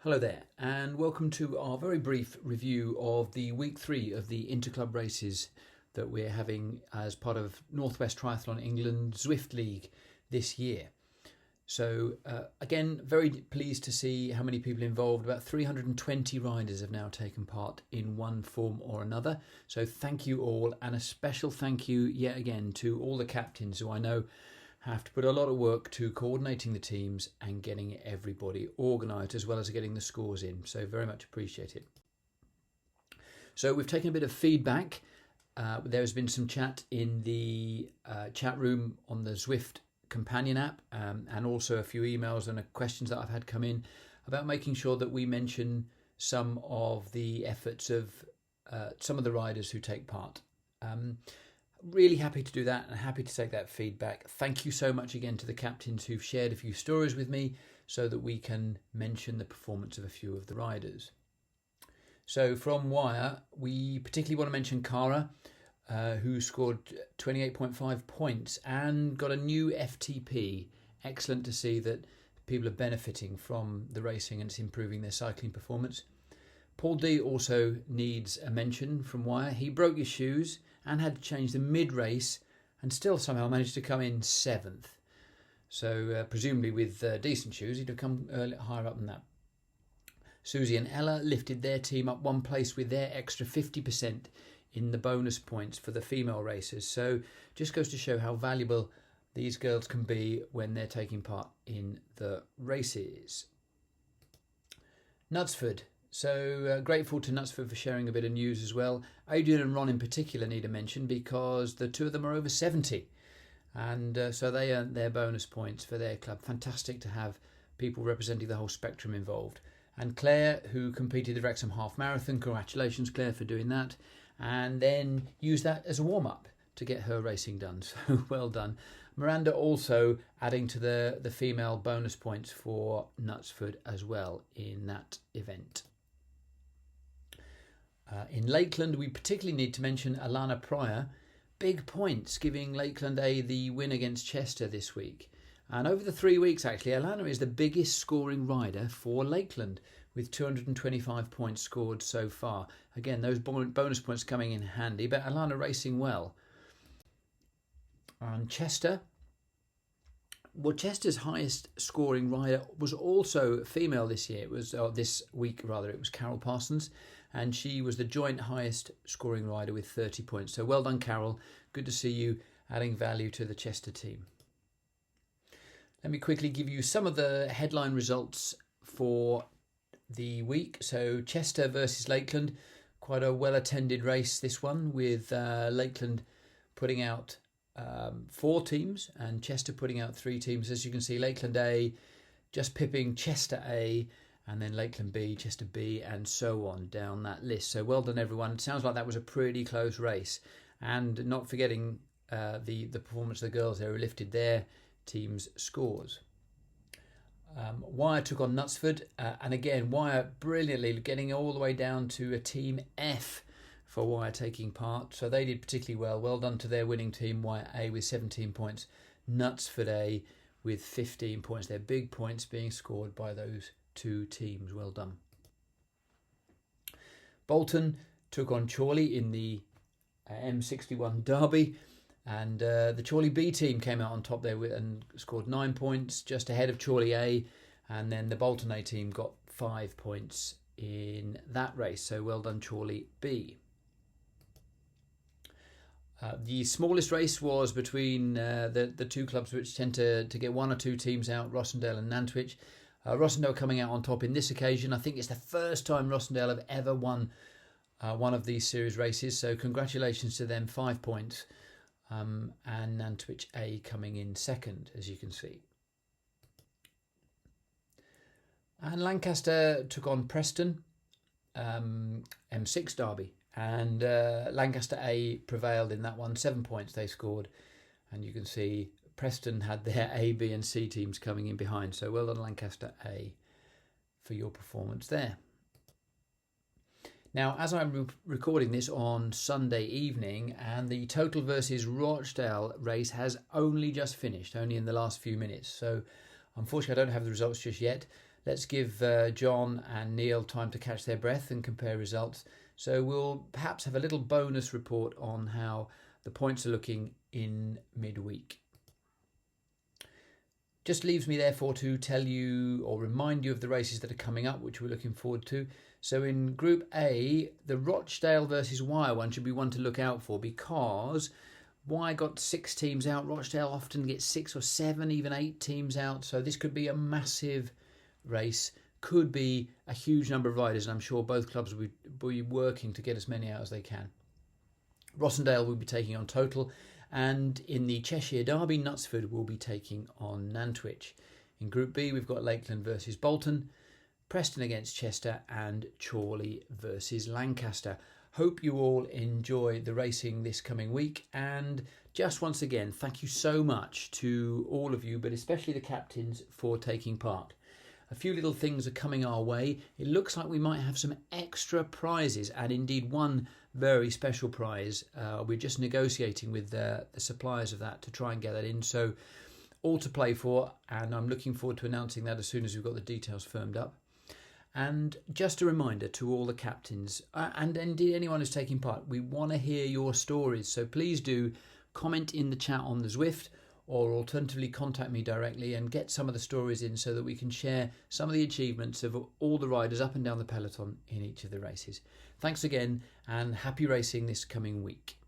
Hello there, and welcome to our very brief review of the week 3 of the interclub races that we're having as part of Northwest Triathlon England Zwift League this year. So again, very pleased to see how many people involved. About 320 riders have now taken part in one form or another. So thank you all, and a special thank you yet again to all the captains who I know have to put a lot of work to coordinating the teams and getting everybody organised, as well as getting the scores in. So very much appreciate it. So we've taken a bit of feedback. There's been some chat in the chat room on the Zwift companion app, and also a few emails and questions that I've had come in about making sure that we mention some of the efforts of some of the riders who take part. Really happy to do that and happy to take that feedback. Thank you so much again to the captains who've shared a few stories with me so that we can mention the performance of a few of the riders. So from Wire, we particularly want to mention Cara, who scored 28.5 points and got a new FTP. Excellent to see that people are benefiting from the racing and it's improving their cycling performance. Paul D also needs a mention from Wire. He broke his shoes and had to change the mid-race and still somehow managed to come in 7th. So presumably with decent shoes, he'd have come higher up than that. Susie and Ella lifted their team up one place with their extra 50% in the bonus points for the female racers. So just goes to show how valuable these girls can be when they're taking part in the races. Knutsford. So grateful to Knutsford for sharing a bit of news as well. Adrian and Ron in particular need a mention because the two of them are over 70. And so they earned their bonus points for their club. Fantastic to have people representing the whole spectrum involved. And Claire, who competed the Wrexham Half Marathon. Congratulations, Claire, for doing that. And then used that as a warm-up to get her racing done. So well done. Miranda also adding to the female bonus points for Knutsford as well in that event. In Lakeland, we particularly need to mention Alana Pryor. Big points, giving Lakeland A the win against Chester this week. And over the 3 weeks, actually, Alana is the biggest scoring rider for Lakeland, with 225 points scored so far. Again, those bonus points coming in handy, but Alana racing well. And Chester. Well, Chester's highest scoring rider was also female this year. It was this week, rather. It was Carol Parsons. And she was the joint highest scoring rider with 30 points. So well done, Carol. Good to see you adding value to the Chester team. Let me quickly give you some of the headline results for the week. So Chester versus Lakeland. Quite a well-attended race, this one, with Lakeland putting out 4 teams and Chester putting out 3 teams. As you can see, Lakeland A just pipping Chester A, and then Lakeland B, Chester B, and so on down that list. So well done, everyone. It sounds like that was a pretty close race. And not forgetting the performance of the girls there who lifted their team's scores. Wire took on Knutsford. And again, Wire brilliantly getting all the way down to a team F for Wire taking part. So they did particularly well. Well done to their winning team, Wire A, with 17 points. Knutsford A with 15 points. They're big points being scored by those 2 teams. Well done. Bolton took on Chorley in the M61 derby, and the Chorley B team came out on top there and scored 9 points, just ahead of Chorley A, and then the Bolton A team got 5 points in that race. So well done, Chorley B. The smallest race was between the 2 clubs which tend to get 1 or 2 teams out, Rossendale and Nantwich. Rossendale coming out on top in this occasion. I think it's the first time Rossendale have ever won one of these series races. So congratulations to them, 5 points. And Nantwich A coming in second, as you can see. And Lancaster took on Preston, M6 derby. And Lancaster A prevailed in that one. 7 points they scored. And you can see Preston had their A, B and C teams coming in behind. So well done, Lancaster A, for your performance there. Now, as I'm recording this on Sunday evening, and the Total versus Rochdale race has only just finished, only in the last few minutes. So unfortunately, I don't have the results just yet. let's give John and Neil time to catch their breath and compare results. So we'll perhaps have a little bonus report on how the points are looking in midweek. Just leaves me therefore to tell you or remind you of the races that are coming up, which we're looking forward to. So in Group A, the Rochdale versus Wyre one should be one to look out for, because Wyre got 6 teams out. Rochdale often gets 6 or 7, even 8 teams out. So this could be a massive race, could be a huge number of riders, and I'm sure both clubs will be working to get as many out as they can. Rossendale will be taking on Total, and in the Cheshire Derby, Knutsford will be taking on Nantwich. In Group B, we've got Lakeland versus Bolton, Preston against Chester, and Chorley versus Lancaster. Hope you all enjoy the racing this coming week, and just once again, thank you so much to all of you, but especially the captains, for taking part. A few little things are coming our way. It looks like we might have some extra prizes, and indeed one very special prize. We're just negotiating with the suppliers of that to try and get that in. So all to play for, and I'm looking forward to announcing that as soon as we've got the details firmed up. And just a reminder to all the captains, and indeed anyone who's taking part, we want to hear your stories. So please do comment in the chat on the Zwift, or alternatively contact me directly and get some of the stories in so that we can share some of the achievements of all the riders up and down the peloton in each of the races. Thanks again, and happy racing this coming week.